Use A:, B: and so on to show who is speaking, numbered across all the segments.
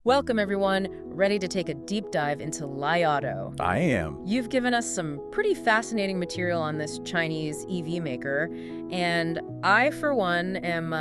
A: Welcome, everyone. Ready to take a deep dive into Li Auto.
B: I am.
A: You've given us some pretty fascinating material on this Chinese EV maker, and I, for one, am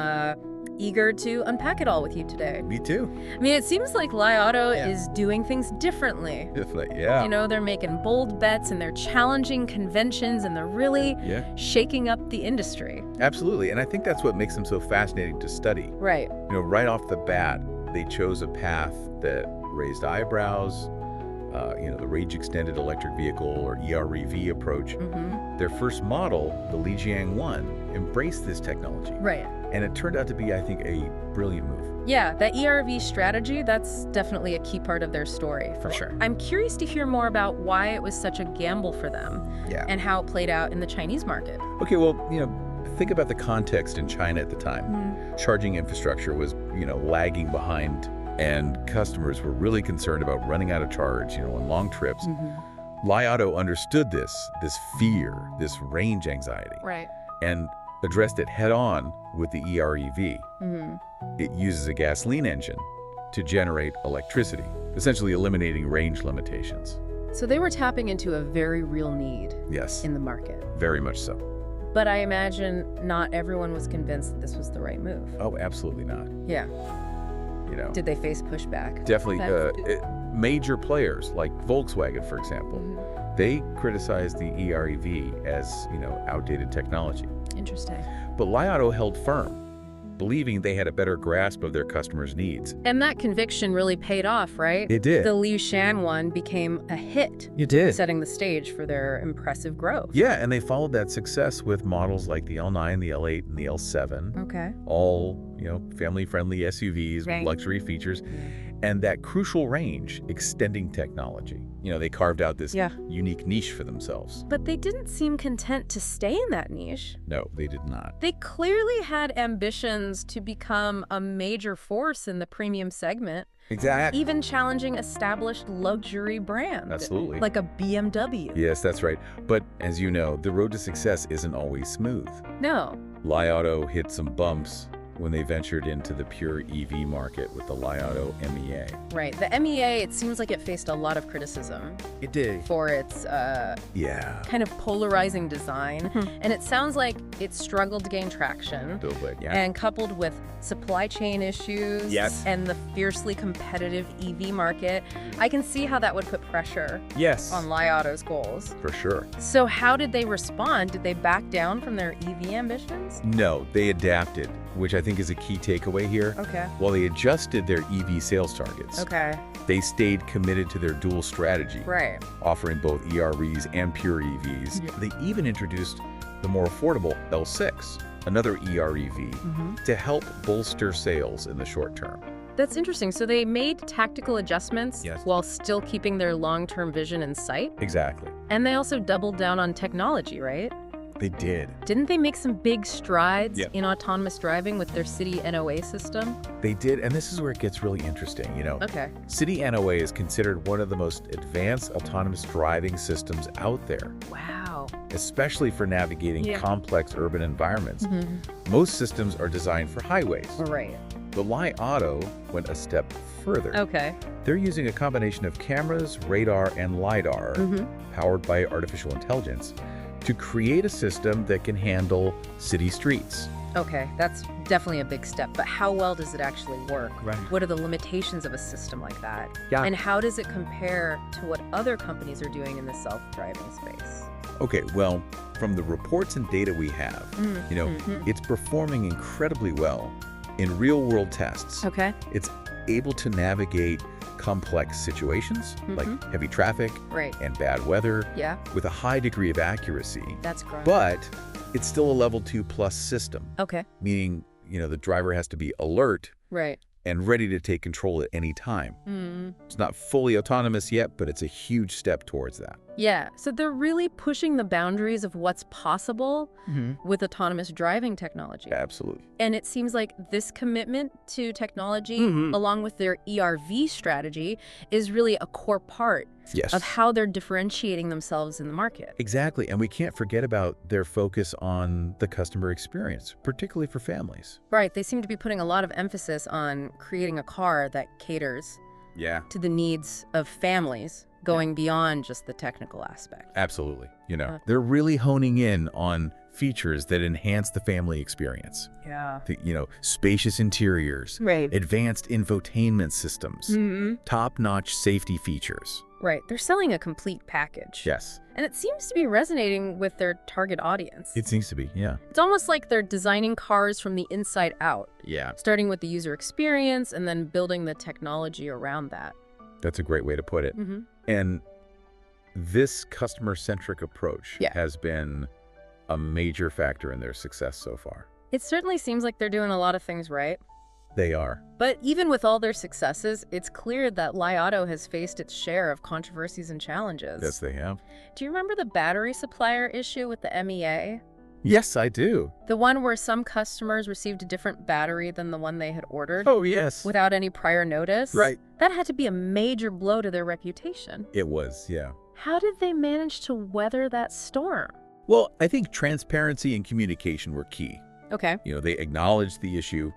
A: eager to unpack it all with you today.
B: Me too.
A: I mean, it seems like Li Auto is doing things differently.
B: Yeah.
A: You know, they're making bold bets, and they're challenging conventions, and they're really shaking up the industry.
B: Absolutely. And I think that's what makes them so fascinating to study.
A: Right.
B: You know, right off the bat, they chose a path that raised eyebrows, the range extended electric vehicle or EREV approach. Their first model, the Lijiang 1, embraced this technology.
A: Right.
B: And it turned out to be, I think, a brilliant move.
A: Yeah, that ERV strategy, that's definitely a key part of their story.
B: For sure.
A: I'm curious to hear more about why it was such a gamble for them and how it played out in the Chinese market.
B: Okay, well, think about the context in China at the time. Charging infrastructure was, lagging behind, and customers were really concerned about running out of charge, on long trips. Li Auto understood this fear, this range anxiety,
A: Right.
B: and addressed it head-on with the EREV. It uses a gasoline engine to generate electricity, essentially eliminating range limitations.
A: So they were tapping into a very real need
B: Yes,
A: in the market.
B: very much so.
A: But I imagine not everyone was convinced that this was the right move.
B: Oh, absolutely not.
A: Yeah. Did they face pushback?
B: Definitely, major players like Volkswagen, for example, they criticized the EREV as, outdated technology.
A: Interesting.
B: But Li Auto held firm, believing they had a better grasp of their customers' needs.
A: And that conviction really paid off, right?
B: It did.
A: The Liu Shan one became a hit,
B: It did.
A: setting the stage for their impressive growth.
B: Yeah, and they followed that success with models like the L9, the L8, and the L7.
A: Okay.
B: All, family-friendly SUVs
A: Right.
B: with luxury features. And that crucial range extending technology. They carved out this unique niche for themselves.
A: But they didn't seem content to stay in that niche.
B: No, they did not.
A: They clearly had ambitions to become a major force in the premium segment,
B: Exactly.
A: even challenging established luxury brands.
B: Absolutely.
A: Like a BMW.
B: Yes, that's right. But as you know, the road to success isn't always smooth.
A: No.
B: Li Auto hit some bumps when they ventured into the pure EV market with the Li Auto MEA.
A: Right. The MEA, it seems like it faced a lot of criticism
B: It did.
A: for its
B: Yeah.
A: kind of polarizing design. And it sounds like it struggled to gain traction.
B: Still good, yeah.
A: And coupled with supply chain issues
B: Yes.
A: and the fiercely competitive EV market, I can see how that would put pressure
B: Yes.
A: on Li Auto's goals.
B: For sure.
A: So how did they respond? Did they back down from their EV ambitions?
B: No, they adapted, which I think is a key takeaway here.
A: Okay.
B: While they adjusted their EV sales targets,
A: Okay.
B: they stayed committed to their dual strategy,
A: Right.
B: offering both ERVs and pure EVs. They even introduced the more affordable L6, another EREV, to help bolster sales in the short term.
A: That's interesting. So they made tactical adjustments
B: Yes.
A: while still keeping their long-term vision in sight.
B: Exactly.
A: And they also doubled down on technology, right?
B: They did.
A: Didn't they make some big strides
B: Yep.
A: in autonomous driving with their city NOA system?
B: They did, and this is where it gets really interesting.
A: Okay.
B: City NOA is considered one of the most advanced autonomous driving systems out there,
A: Wow.
B: especially for navigating complex urban environments. Most systems are designed for highways.
A: Right.
B: The Li Auto went a step further.
A: Okay.
B: They're using a combination of cameras, radar, and LiDAR, powered by artificial intelligence, to create a system that can handle city streets.
A: Okay, that's definitely a big step, but how well does it actually work?
B: Right.
A: What are the limitations of a system like that?
B: Yeah.
A: And how does it compare to what other companies are doing in the self-driving space?
B: Okay, well, from the reports and data we have, it's performing incredibly well in real-world tests.
A: Okay.
B: It's able to navigate complex situations like heavy traffic
A: Right.
B: and bad weather
A: Yeah,
B: with a high degree of accuracy.
A: that's great.
B: But it's still a level 2+ system,
A: Okay.
B: meaning, the driver has to be alert
A: Right.
B: and ready to take control at any time. It's not fully autonomous yet, but it's a huge step towards that.
A: Yeah, so they're really pushing the boundaries of what's possible with autonomous driving technology.
B: Absolutely.
A: And it seems like this commitment to technology, along with their ERV strategy, is really a core part
B: Yes.
A: of how they're differentiating themselves in the market.
B: Exactly. And we can't forget about their focus on the customer experience, particularly for families.
A: Right, they seem to be putting a lot of emphasis on creating a car that caters
B: Yeah.
A: to the needs of families, going beyond just the technical aspect.
B: Absolutely. They're really honing in on features that enhance the family experience.
A: Yeah.
B: Spacious interiors,
A: Right.
B: advanced infotainment systems,
A: Mm-hmm.
B: top-notch safety features.
A: Right. They're selling a complete package.
B: Yes.
A: And it seems to be resonating with their target audience.
B: It seems to be, yeah.
A: It's almost like they're designing cars from the inside out,
B: Yeah.
A: starting with the user experience and then building the technology around that.
B: That's a great way to put it.
A: Mm-hmm.
B: And this customer-centric approach
A: Yeah.
B: has been a major factor in their success so far.
A: It certainly seems like they're doing a lot of things right.
B: They are.
A: But even with all their successes, it's clear that Li Auto has faced its share of controversies and challenges.
B: Yes, they have.
A: Do you remember the battery supplier issue with the MEA?
B: Yes, I do.
A: The one where some customers received a different battery than the one they had ordered
B: Oh, yes.
A: without any prior notice?
B: Right.
A: That had to be a major blow to their reputation.
B: It was, yeah.
A: How did they manage to weather that storm?
B: Well, I think transparency and communication were key.
A: Okay.
B: They acknowledged the issue,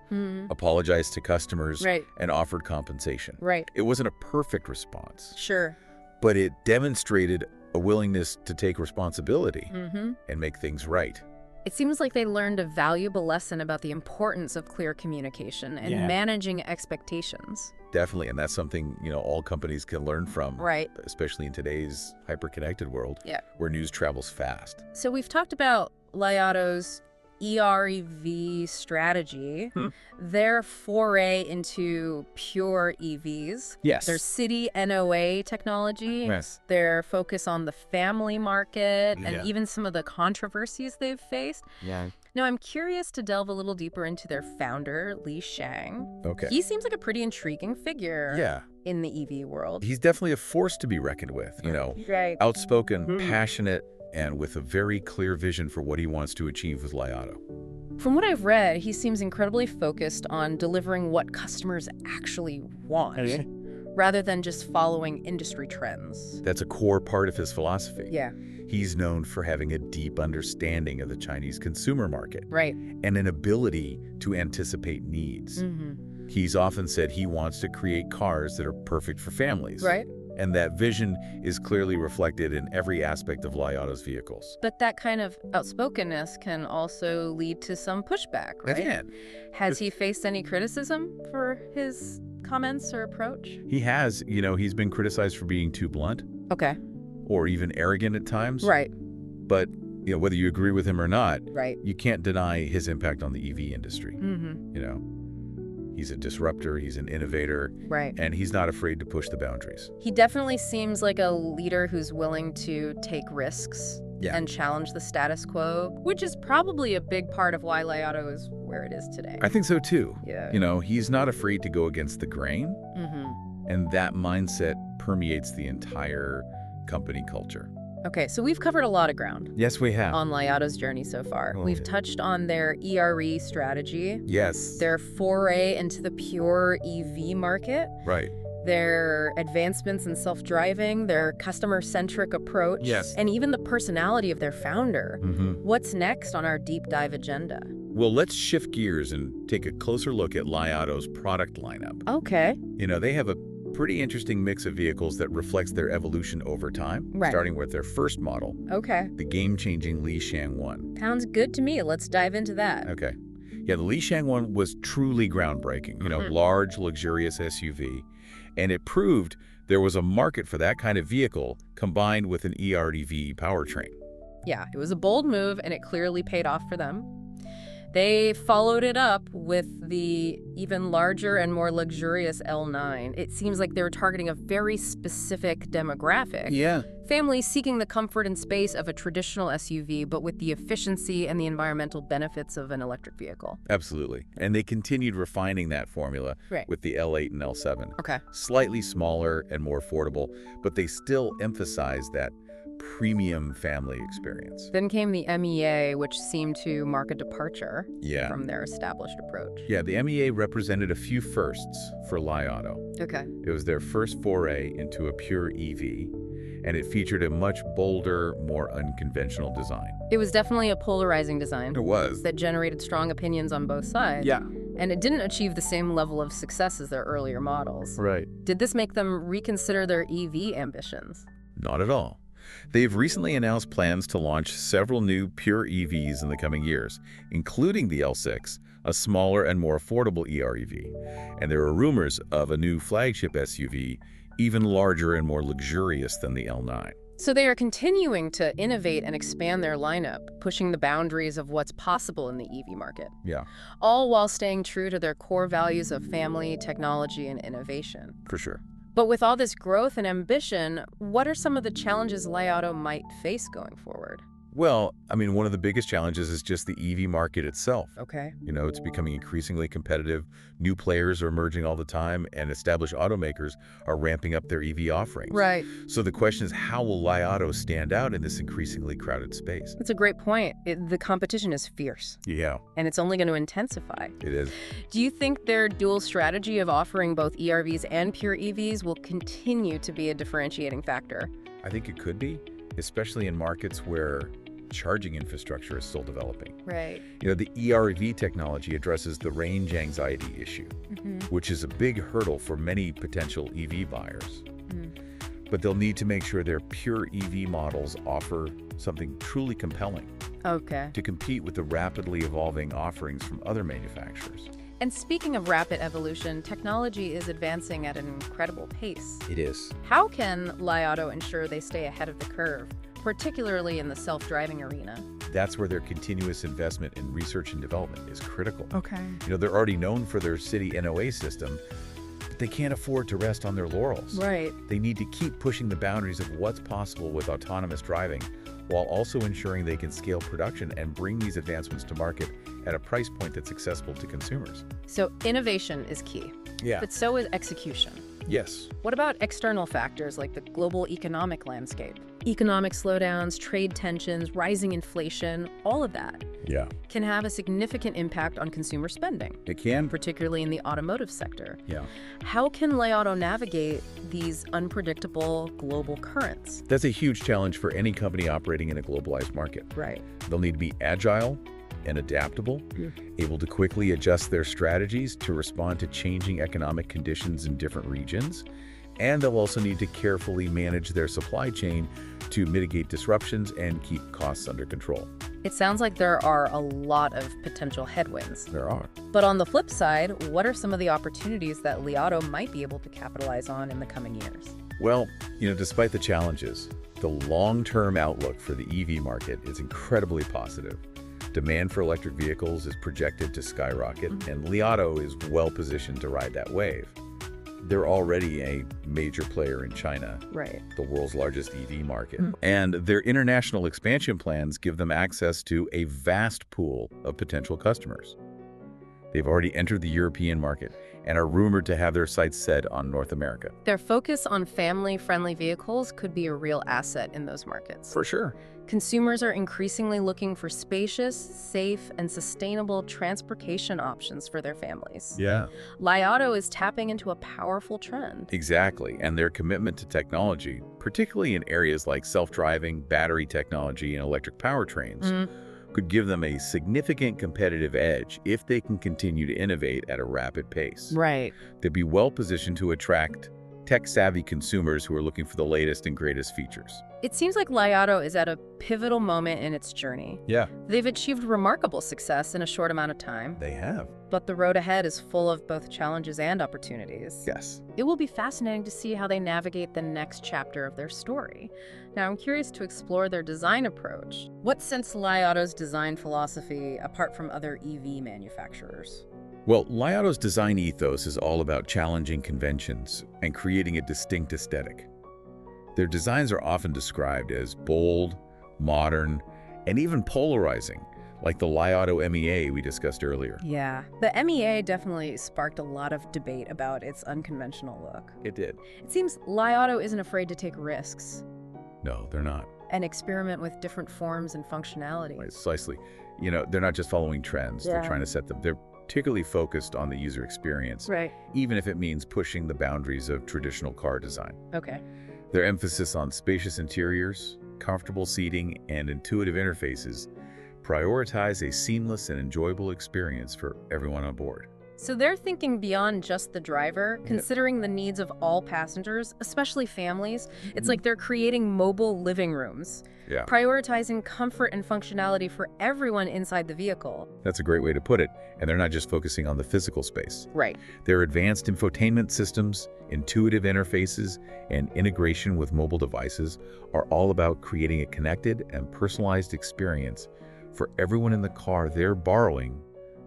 B: apologized to customers,
A: Right.
B: and offered compensation.
A: Right.
B: It wasn't a perfect response,
A: Sure.
B: but it demonstrated a willingness to take responsibility
A: Mm-hmm.
B: and make things right.
A: It seems like they learned a valuable lesson about the importance of clear communication and
B: Yeah.
A: managing expectations.
B: Definitely, and that's something, all companies can learn from,
A: Right.
B: especially in today's hyper-connected world
A: Yeah.
B: where news travels fast.
A: So we've talked about Li Auto's EREV strategy, their foray into pure EVs,
B: Yes.
A: their city NOA technology,
B: Yes.
A: their focus on the family market,
B: Yeah.
A: and even some of the controversies they've faced.
B: Yeah.
A: Now, I'm curious to delve a little deeper into their founder, Li Shang.
B: Okay.
A: He seems like a pretty intriguing figure
B: Yeah.
A: in the EV world.
B: He's definitely a force to be reckoned with,
A: Right.
B: outspoken, passionate, and with a very clear vision for what he wants to achieve with Li Auto.
A: From what I've read, he seems incredibly focused on delivering what customers actually want, rather than just following industry trends.
B: That's a core part of his philosophy.
A: Yeah,
B: He's known for having a deep understanding of the Chinese consumer market
A: right.
B: and an ability to anticipate needs.
A: Mm-hmm.
B: He's often said he wants to create cars that are perfect for families.
A: Right.
B: And that vision is clearly reflected in every aspect of Li Auto's vehicles.
A: But that kind of outspokenness can also lead to some pushback, right?
B: Again,
A: Has he faced any criticism for his comments or approach?
B: he has, he's been criticized for being too blunt
A: Okay.
B: or even arrogant at times.
A: Right,
B: But, whether you agree with him or not,
A: right.
B: you can't deny his impact on the EV industry.
A: Mm-hmm.
B: He's a disruptor, he's an innovator,
A: Right.
B: and he's not afraid to push the boundaries.
A: He definitely seems like a leader who's willing to take risks
B: Yeah.
A: and challenge the status quo, which is probably a big part of why Li Auto is where it is today.
B: I think so too.
A: Yeah.
B: He's not afraid to go against the grain,
A: Mm-hmm.
B: and that mindset permeates the entire company culture.
A: Okay, so we've covered a lot of ground
B: Yes, we have.
A: on Li Auto's journey so far.
B: Oh,
A: We've
B: yeah.
A: touched on their ERE strategy,
B: Yes.
A: their foray into the pure EV market,
B: Right.
A: their advancements in self-driving, their customer-centric approach,
B: Yes.
A: and even the personality of their founder.
B: Mm-hmm.
A: What's next on our deep dive agenda?
B: Well, let's shift gears and take a closer look at Li Auto's product lineup.
A: Okay.
B: They have a pretty interesting mix of vehicles that reflects their evolution over time,
A: Right.
B: starting with their first model,
A: Okay.
B: the game-changing Li Shang 1.
A: Sounds good to me. Let's dive into that.
B: Okay. Yeah, the Li Shang 1 was truly groundbreaking, large, luxurious SUV, and it proved there was a market for that kind of vehicle combined with an EREV powertrain.
A: Yeah, it was a bold move, and it clearly paid off for them. They followed it up with the even larger and more luxurious L9. It seems like they were targeting a very specific demographic.
B: Yeah.
A: Families seeking the comfort and space of a traditional SUV, but with the efficiency and the environmental benefits of an electric vehicle.
B: Absolutely. And they continued refining that formula
A: Right.
B: with the L8 and L7.
A: Okay.
B: Slightly smaller and more affordable, but they still emphasize that premium family experience.
A: Then came the MEA, which seemed to mark a departure
B: Yeah.
A: from their established approach.
B: Yeah, the MEA represented a few firsts for Li Auto.
A: Okay.
B: It was their first foray into a pure EV, and it featured a much bolder, more unconventional design.
A: It was definitely a polarizing design
B: was.
A: that generated strong opinions on both sides.
B: Yeah.
A: and it didn't achieve the same level of success as their earlier models.
B: Right.
A: Did this make them reconsider their EV ambitions?
B: Not at all. They've recently announced plans to launch several new pure EVs in the coming years, including the L6, a smaller and more affordable EREV. And there are rumors of a new flagship SUV, even larger and more luxurious than the L9.
A: So they are continuing to innovate and expand their lineup, pushing the boundaries of what's possible in the EV market,
B: Yeah,
A: all while staying true to their core values of family, technology, and innovation.
B: for sure.
A: But with all this growth and ambition, what are some of the challenges Li Auto might face going forward?
B: Well, I mean, one of the biggest challenges is just the EV market itself.
A: Okay.
B: It's becoming increasingly competitive. New players are emerging all the time, and established automakers are ramping up their EV offerings.
A: Right.
B: So the question is, how will Li Auto stand out in this increasingly crowded space?
A: That's a great point. The competition is fierce,
B: Yeah,
A: and it's only going to intensify.
B: it is.
A: Do you think their dual strategy of offering both ERVs and pure EVs will continue to be a differentiating factor?
B: I think it could be, especially in markets where charging infrastructure is still developing.
A: Right.
B: The ERV technology addresses the range anxiety issue, which is a big hurdle for many potential EV buyers. But they'll need to make sure their pure EV models offer something truly compelling
A: Okay.
B: to compete with the rapidly evolving offerings from other manufacturers.
A: And speaking of rapid evolution, technology is advancing at an incredible pace.
B: It is.
A: How can Li Auto ensure they stay ahead of the curve, particularly in the self-driving arena?
B: That's where their continuous investment in research and development is critical.
A: Okay.
B: They're already known for their city NOA system, but they can't afford to rest on their laurels.
A: Right.
B: They need to keep pushing the boundaries of what's possible with autonomous driving, while also ensuring they can scale production and bring these advancements to market at a price point that's accessible to consumers.
A: So innovation is key,
B: Yeah.
A: but so is execution.
B: Yes.
A: What about external factors like the global economic landscape? Economic slowdowns, trade tensions, rising inflation, all of that
B: Yeah.
A: can have a significant impact on consumer spending,
B: It can.
A: particularly in the automotive sector.
B: Yeah.
A: How can Li Auto navigate these unpredictable global currents?
B: That's a huge challenge for any company operating in a globalized market.
A: Right.
B: They'll need to be agile and adaptable, able to quickly adjust their strategies to respond to changing economic conditions in different regions. And they'll also need to carefully manage their supply chain to mitigate disruptions and keep costs under control.
A: It sounds like there are a lot of potential headwinds.
B: There are.
A: But on the flip side, what are some of the opportunities that Li Auto might be able to capitalize on in the coming years?
B: Well, despite the challenges, the long-term outlook for the EV market is incredibly positive. Demand for electric vehicles is projected to skyrocket, and Li Auto is well-positioned to ride that wave. They're already a major player in China,
A: Right.
B: the world's largest EV market. And their international expansion plans give them access to a vast pool of potential customers. They've already entered the European market and are rumored to have their sights set on North America.
A: Their focus on family-friendly vehicles could be a real asset in those markets.
B: For sure.
A: Consumers are increasingly looking for spacious, safe, and sustainable transportation options for their families.
B: Yeah.
A: Li Auto is tapping into a powerful trend.
B: Exactly, and their commitment to technology, particularly in areas like self-driving, battery technology, and electric powertrains, could give them a significant competitive edge if they can continue to innovate at a rapid pace.
A: Right.
B: They'd be well-positioned to attract tech-savvy consumers who are looking for the latest and greatest features.
A: It seems like Li Auto is at a pivotal moment in its journey.
B: Yeah,
A: They've achieved remarkable success in a short amount of time,
B: they have.
A: but the road ahead is full of both challenges and opportunities.
B: Yes.
A: It will be fascinating to see how they navigate the next chapter of their story. Now, I'm curious to explore their design approach. What sets Li Auto's design philosophy apart from other EV manufacturers?
B: Well, Li Auto's design ethos is all about challenging conventions and creating a distinct aesthetic. Their designs are often described as bold, modern, and even polarizing, like the Li Auto MEA we discussed earlier.
A: Yeah, the MEA definitely sparked a lot of debate about its unconventional look.
B: It did.
A: It seems Li Auto isn't afraid to take risks
B: No, they're not.
A: and experiment with different forms and functionality.
B: Precisely. They're not just following trends. They're
A: Yeah.
B: trying to set them. They're particularly focused on the user experience,
A: Right.
B: even if it means pushing the boundaries of traditional car design.
A: Okay.
B: Their emphasis on spacious interiors, comfortable seating, and intuitive interfaces prioritize a seamless and enjoyable experience for everyone on board.
A: So they're thinking beyond just the driver, considering the needs of all passengers, especially families. It's like they're creating mobile living rooms, prioritizing comfort and functionality for everyone inside the vehicle.
B: That's a great way to put it. And they're not just focusing on the physical space.
A: Right.
B: Their advanced infotainment systems, intuitive interfaces, and integration with mobile devices are all about creating a connected and personalized experience for everyone in the car they're borrowing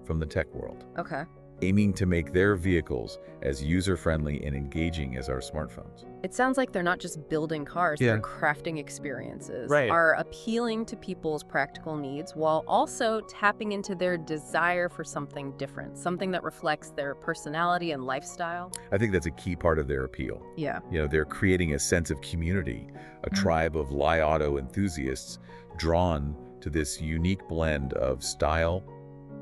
B: from the tech world.
A: Okay.
B: Aiming to make their vehicles as user-friendly and engaging as our smartphones.
A: It sounds like they're not just building cars, they're crafting experiences, are appealing to people's practical needs while also tapping into their desire for something different, something that reflects their personality and lifestyle.
B: I think that's a key part of their appeal.
A: Yeah.
B: You know, they're creating a sense of community, a tribe of Li Auto enthusiasts drawn to this unique blend of style,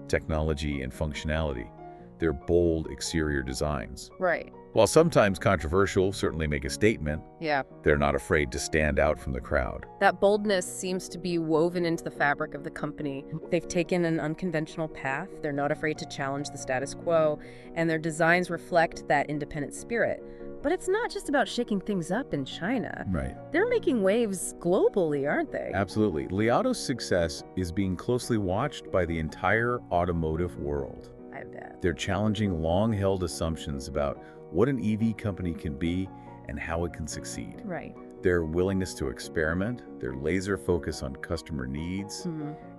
B: technology, and functionality. Their bold exterior designs.
A: Right.
B: While sometimes controversial, certainly make a statement.
A: Yeah.
B: They're not afraid to stand out from the crowd.
A: That boldness seems to be woven into the fabric of the company. They've taken an unconventional path. They're not afraid to challenge the status quo, and their designs reflect that independent spirit. But it's not just about shaking things up in China.
B: Right.
A: They're making waves globally, aren't they?
B: Absolutely. Li Auto's success is being closely watched by the entire automotive world.
A: I bet.
B: They're challenging long-held assumptions about what an EV company can be and how it can succeed.
A: Right.
B: Their willingness to experiment, their laser focus on customer needs,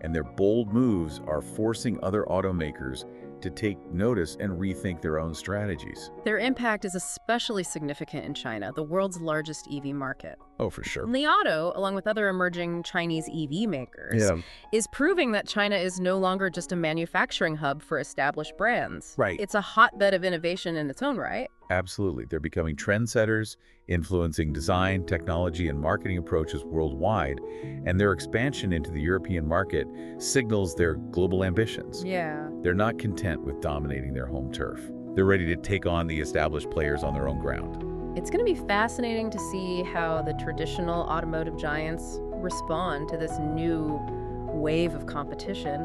B: and their bold moves are forcing other automakers to take notice and rethink their own strategies.
A: Their impact is especially significant in China, the world's largest EV market.
B: Oh, for sure.
A: Li Auto, along with other emerging Chinese EV makers, is proving that China is no longer just a manufacturing hub for established brands.
B: Right.
A: It's a hotbed of innovation in its own right.
B: Absolutely. They're becoming trendsetters, influencing design, technology, and marketing approaches worldwide, and their expansion into the European market signals their global ambitions.
A: Yeah.
B: They're not content with dominating their home turf. They're ready to take on the established players on their own ground.
A: It's going to be fascinating to see how the traditional automotive giants respond to this new wave of competition.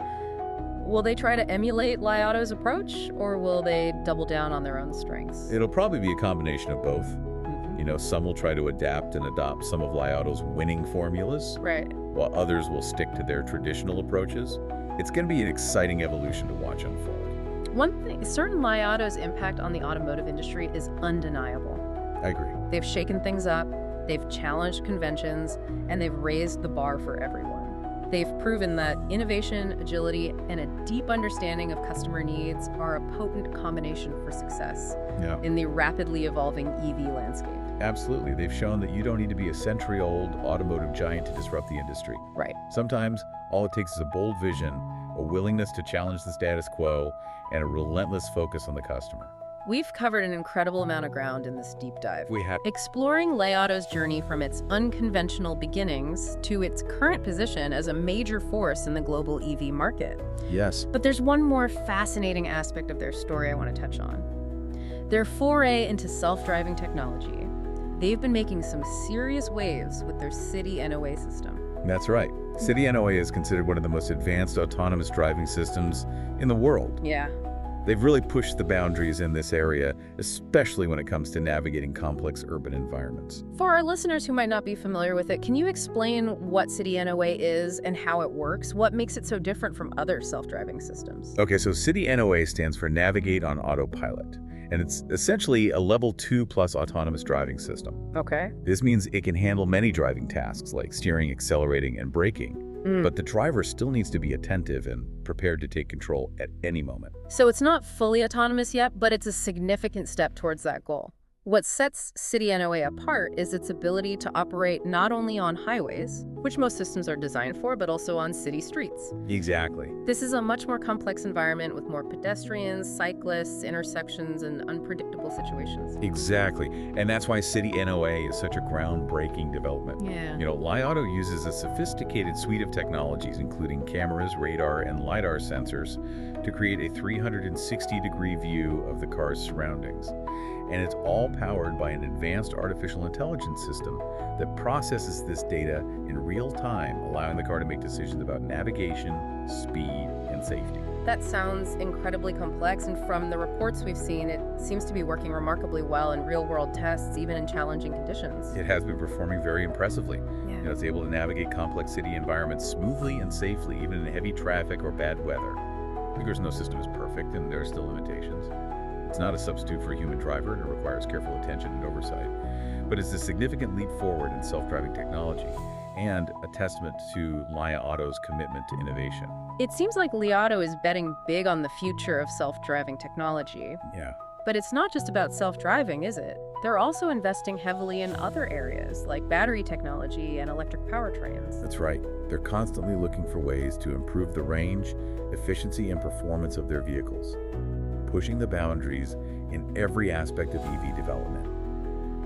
A: Will they try to emulate Li Auto's approach, or will they double down on their own strengths?
B: It'll probably be a combination of both. You know, some will try to adapt and adopt some of Li Auto's winning formulas,
A: Right.
B: while others will stick to their traditional approaches. It's going to be an exciting evolution to watch unfold.
A: One thing, certain Li Auto's impact on the automotive industry is undeniable.
B: I agree.
A: They've shaken things up, they've challenged conventions, and they've raised the bar for everyone. They've proven that innovation, agility, and a deep understanding of customer needs are a potent combination for success in the rapidly evolving EV landscape.
B: Absolutely. They've shown that you don't need to be a century-old automotive giant to disrupt the industry.
A: Right.
B: Sometimes all it takes is a bold vision, a willingness to challenge the status quo, and a relentless focus on the customer.
A: We've covered an incredible amount of ground in this deep dive.
B: We have.
A: Exploring Li Auto's journey from its unconventional beginnings to its current position as a major force in the global EV market.
B: Yes.
A: But there's one more fascinating aspect of their story I want to touch on. Their foray into self-driving technology. They've been making some serious waves with their City NOA system.
B: That's right. City NOA is considered one of the most advanced autonomous driving systems in the world.
A: Yeah.
B: They've really pushed the boundaries in this area, especially when it comes to navigating complex urban environments.
A: For our listeners who might not be familiar with it, can you explain what City NOA is and how it works? What makes it so different from other self-driving systems?
B: Okay, so City NOA stands for Navigate on Autopilot, and it's essentially a level 2+ autonomous driving system.
A: Okay.
B: This means it can handle many driving tasks like steering, accelerating, and braking. But the driver still needs to be attentive and prepared to take control at any moment.
A: So it's not fully autonomous yet, but it's a significant step towards that goal. What sets City NOA apart is its ability to operate not only on highways, which most systems are designed for, but also on city streets.
B: Exactly.
A: This is a much more complex environment with more pedestrians, cyclists, intersections, and unpredictable situations.
B: Exactly. And that's why City NOA is such a groundbreaking development.
A: Yeah.
B: You know, Li Auto uses a sophisticated suite of technologies, including cameras, radar, and LiDAR sensors, to create a 360-degree view of the car's surroundings. And it's all powered by an advanced artificial intelligence system that processes this data in real time, allowing the car to make decisions about navigation, speed, and and safety.
A: That sounds incredibly complex, and from the reports we've seen, it seems to be working remarkably well in real-world tests, even in challenging conditions.
B: It has been performing very impressively.
A: Yeah.
B: It's able to navigate complex city environments smoothly and safely, even in heavy traffic or bad weather. The Grisno system is perfect, and there are still limitations. It's not a substitute for a human driver, and it requires careful attention and oversight. But it's a significant leap forward in self-driving technology, and a testament to Li Auto's commitment to innovation.
A: It seems like Li Auto is betting big on the future of self-driving technology.
B: Yeah.
A: But it's not just about self-driving, is it? They're also investing heavily in other areas, like battery technology and electric powertrains.
B: That's right. They're constantly looking for ways to improve the range, efficiency, and performance of their vehicles, pushing the boundaries in every aspect of EV development.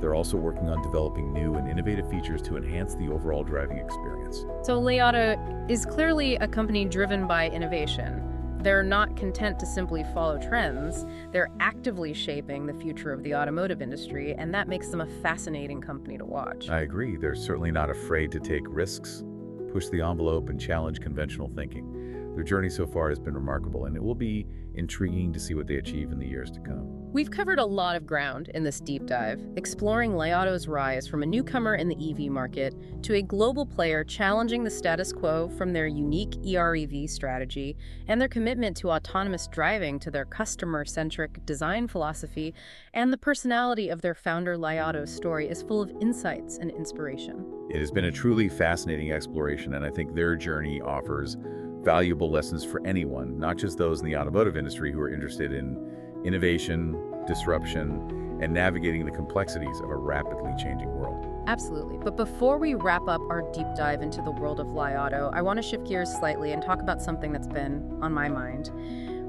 B: They're also working on developing new and innovative features to enhance the overall driving experience.
A: So Li Auto is clearly a company driven by innovation. They're not content to simply follow trends. They're actively shaping the future of the automotive industry, and that makes them a fascinating company to watch.
B: I agree. They're certainly not afraid to take risks, push the envelope, and challenge conventional thinking. Their journey so far has been remarkable, and it will be intriguing to see what they achieve in the years to come.
A: We've covered a lot of ground in this deep dive, exploring Li Auto's rise from a newcomer in the EV market to a global player challenging the status quo, from their unique EREV strategy and their commitment to autonomous driving to their customer-centric design philosophy, and the personality of their founder. Li Auto's story is full of insights and inspiration.
B: It has been a truly fascinating exploration, and I think their journey offers valuable lessons for anyone, not just those in the automotive industry who are interested in innovation, disruption, and navigating the complexities of a rapidly changing world.
A: Absolutely. But before we wrap up our deep dive into the world of Li Auto, I want to shift gears slightly and talk about something that's been on my mind.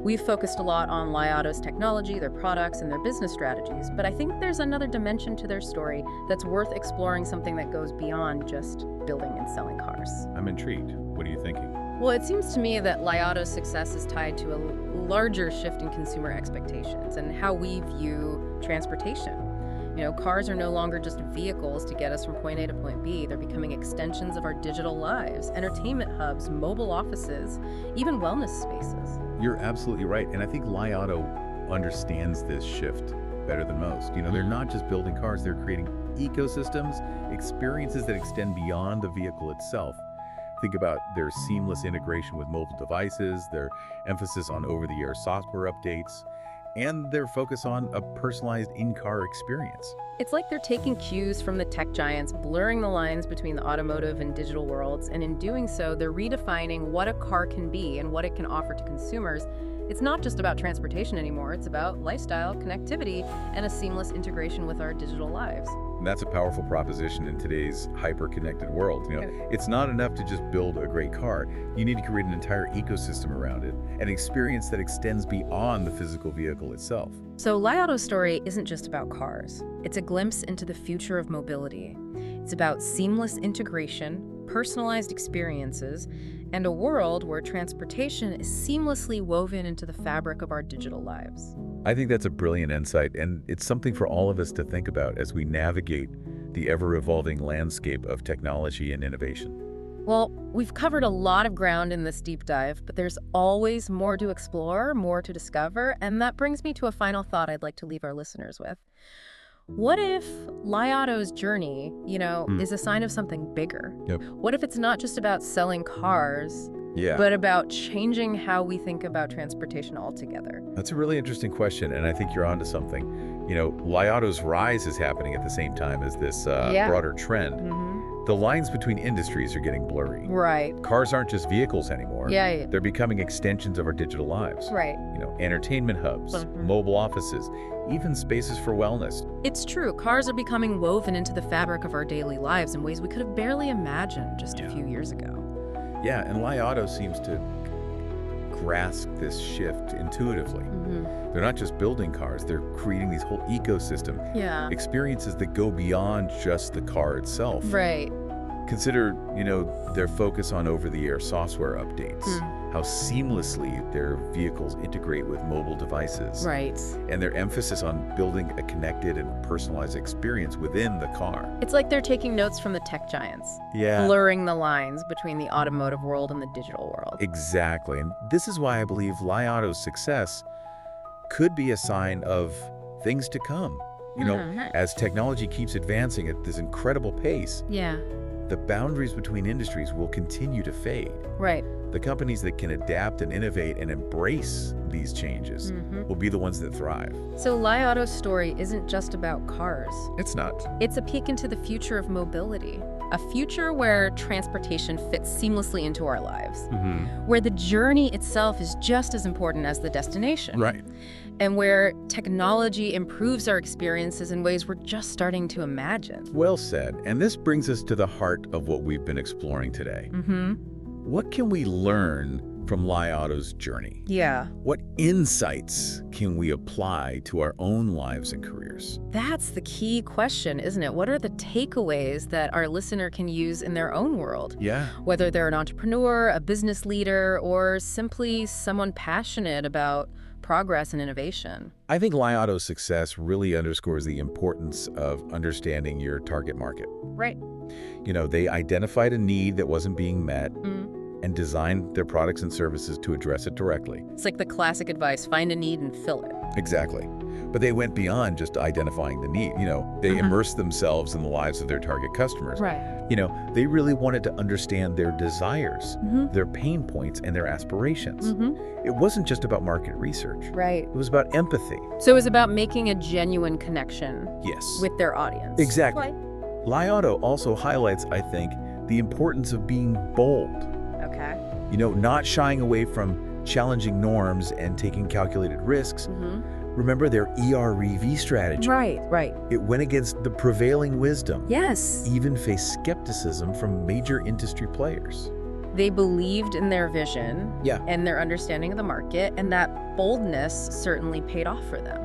A: We've focused a lot on Li Auto's technology, their products, and their business strategies, but I think there's another dimension to their story that's worth exploring, something that goes beyond just building and selling cars.
B: I'm intrigued. What are you thinking?
A: Well, it seems to me that Li Auto's success is tied to a larger shift in consumer expectations and how we view transportation. Cars are no longer just vehicles to get us from point A to point B. They're becoming extensions of our digital lives, entertainment hubs, mobile offices, even wellness spaces.
B: You're absolutely right, and I think Li Auto understands this shift better than most. They're not just building cars, they're creating ecosystems, experiences that extend beyond the vehicle itself. Think about their seamless integration with mobile devices, their emphasis on over-the-air software updates, and their focus on a personalized in-car experience.
A: It's like they're taking cues from the tech giants, blurring the lines between the automotive and digital worlds, and in doing so, they're redefining what a car can be and what it can offer to consumers. It's not just about transportation anymore, it's about lifestyle, connectivity, and a seamless integration with our digital lives.
B: And that's a powerful proposition in today's hyper-connected world. It's not enough to just build a great car. You need to create an entire ecosystem around it, an experience that extends beyond the physical vehicle itself.
A: So Li Auto's story isn't just about cars. It's a glimpse into the future of mobility. It's about seamless integration, personalized experiences, and a world where transportation is seamlessly woven into the fabric of our digital lives.
B: I think that's a brilliant insight, and it's something for all of us to think about as we navigate the ever-evolving landscape of technology and innovation.
A: Well, we've covered a lot of ground in this deep dive, but there's always more to explore, more to discover, and that brings me to a final thought I'd like to leave our listeners with. What if Li Auto's journey, is a sign of something bigger?
B: Yep.
A: What if it's not just about selling cars, but about changing how we think about transportation altogether?
B: That's a really interesting question, and I think you're onto something. Li Auto's rise is happening at the same time as this broader trend. The lines between industries are getting blurry.
A: Right.
B: Cars aren't just vehicles anymore.
A: Yeah.
B: They're becoming extensions of our digital lives.
A: Right.
B: Entertainment hubs, mobile offices, even spaces for wellness.
A: It's true. Cars are becoming woven into the fabric of our daily lives in ways we could have barely imagined just a few years ago.
B: Yeah, and Li Auto seems to grasp this shift intuitively. They're not just building cars, they're creating these whole ecosystem experiences that go beyond just the car itself.
A: Right.
B: Consider, their focus on over-the-air software updates. how seamlessly their vehicles integrate with mobile devices.
A: Right.
B: And their emphasis on building a connected and personalized experience within the car.
A: It's like they're taking notes from the tech giants,
B: Yeah.
A: blurring the lines between the automotive world and the digital world.
B: Exactly. And this is why I believe Li Auto's success could be a sign of things to come. As technology keeps advancing at this incredible pace,
A: Yeah.
B: the boundaries between industries will continue to fade.
A: Right.
B: The companies that can adapt and innovate and embrace these changes will be the ones that thrive.
A: So Li Auto's story isn't just about cars.
B: It's not.
A: It's a peek into the future of mobility, a future where transportation fits seamlessly into our lives, where the journey itself is just as important as the destination,
B: Right.
A: and where technology improves our experiences in ways we're just starting to imagine.
B: Well said. And this brings us to the heart of what we've been exploring today. What can we learn from Li Auto's journey?
A: Yeah.
B: What insights can we apply to our own lives and careers?
A: That's the key question, isn't it? What are the takeaways that our listener can use in their own world?
B: Yeah.
A: Whether they're an entrepreneur, a business leader, or simply someone passionate about progress and innovation.
B: I think Li Auto's success really underscores the importance of understanding your target market.
A: Right.
B: They identified a need that wasn't being met and designed their products and services to address it directly.
A: It's like the classic advice, find a need and fill it.
B: Exactly. But they went beyond just identifying the need. They immersed themselves in the lives of their target customers.
A: Right.
B: They really wanted to understand their desires, their pain points, and their aspirations. It wasn't just about market research.
A: Right.
B: It was about empathy.
A: So it was about making a genuine connection
B: Yes.
A: with their audience.
B: Exactly. Li Auto also highlights, I think, the importance of being bold.
A: Okay.
B: Not shying away from challenging norms and taking calculated risks. Remember their EREV strategy.
A: Right.
B: It went against the prevailing wisdom.
A: Yes.
B: Even faced skepticism from major industry players.
A: They believed in their vision
B: Yeah.
A: and their understanding of the market, and that boldness certainly paid off for them.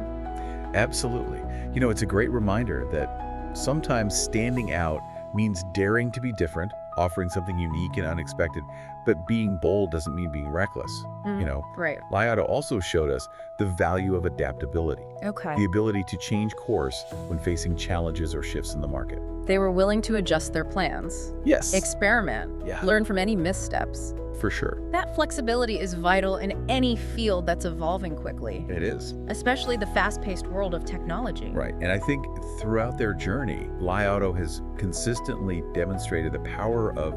B: Absolutely. It's a great reminder that sometimes standing out means daring to be different, offering something unique and unexpected, but being bold doesn't mean being reckless.
A: Right.
B: Li Auto also showed us the value of adaptability,
A: Okay.
B: the ability to change course when facing challenges or shifts in the market.
A: They were willing to adjust their plans,
B: Yes.
A: experiment,
B: Yeah.
A: learn from any missteps.
B: For sure.
A: That flexibility is vital in any field that's evolving quickly,
B: It is.
A: especially the fast-paced world of technology.
B: Right. And I think throughout their journey, Li Auto has consistently demonstrated the power of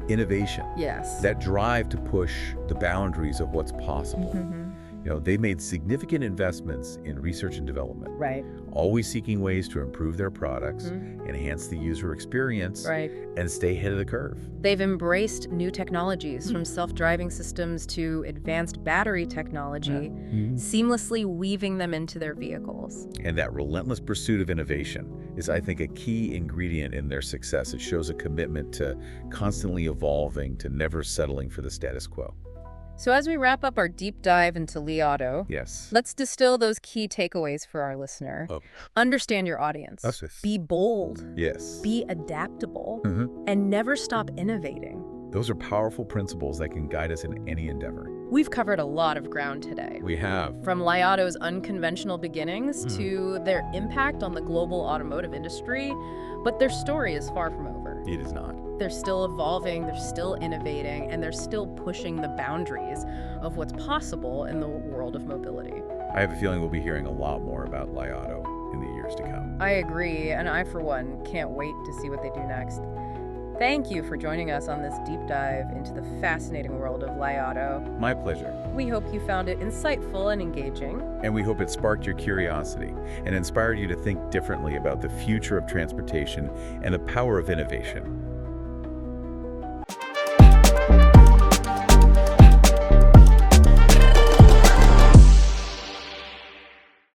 B: innovation,
A: Yes.
B: that drive to push the boundaries of what's possible. They made significant investments in research and development,
A: Right.
B: always seeking ways to improve their products, enhance the user experience,
A: Right.
B: and stay ahead of the curve.
A: They've embraced new technologies, from self-driving systems to advanced battery technology, seamlessly weaving them into their vehicles.
B: And that relentless pursuit of innovation is, I think, a key ingredient in their success. It shows a commitment to constantly evolving, to never settling for the status quo.
A: So as we wrap up our deep dive into Li Auto,
B: Yes.
A: let's distill those key takeaways for our listener.
B: Oh.
A: Understand your audience.
B: That's it.
A: Be bold.
B: Yes.
A: Be adaptable.
B: Mhm.
A: And never stop innovating.
B: Those are powerful principles that can guide us in any endeavor.
A: We've covered a lot of ground today.
B: We have.
A: From Li Auto's unconventional beginnings to their impact on the global automotive industry, but their story is far from over.
B: It is not.
A: They're still evolving, they're still innovating, and they're still pushing the boundaries of what's possible in the world of mobility.
B: I have a feeling we'll be hearing a lot more about Li Auto in the years to come.
A: I agree, and I, for one, can't wait to see what they do next. Thank you for joining us on this deep dive into the fascinating world of Li Auto.
B: My pleasure.
A: We hope you found it insightful and engaging.
B: And we hope it sparked your curiosity and inspired you to think differently about the future of transportation and the power of innovation.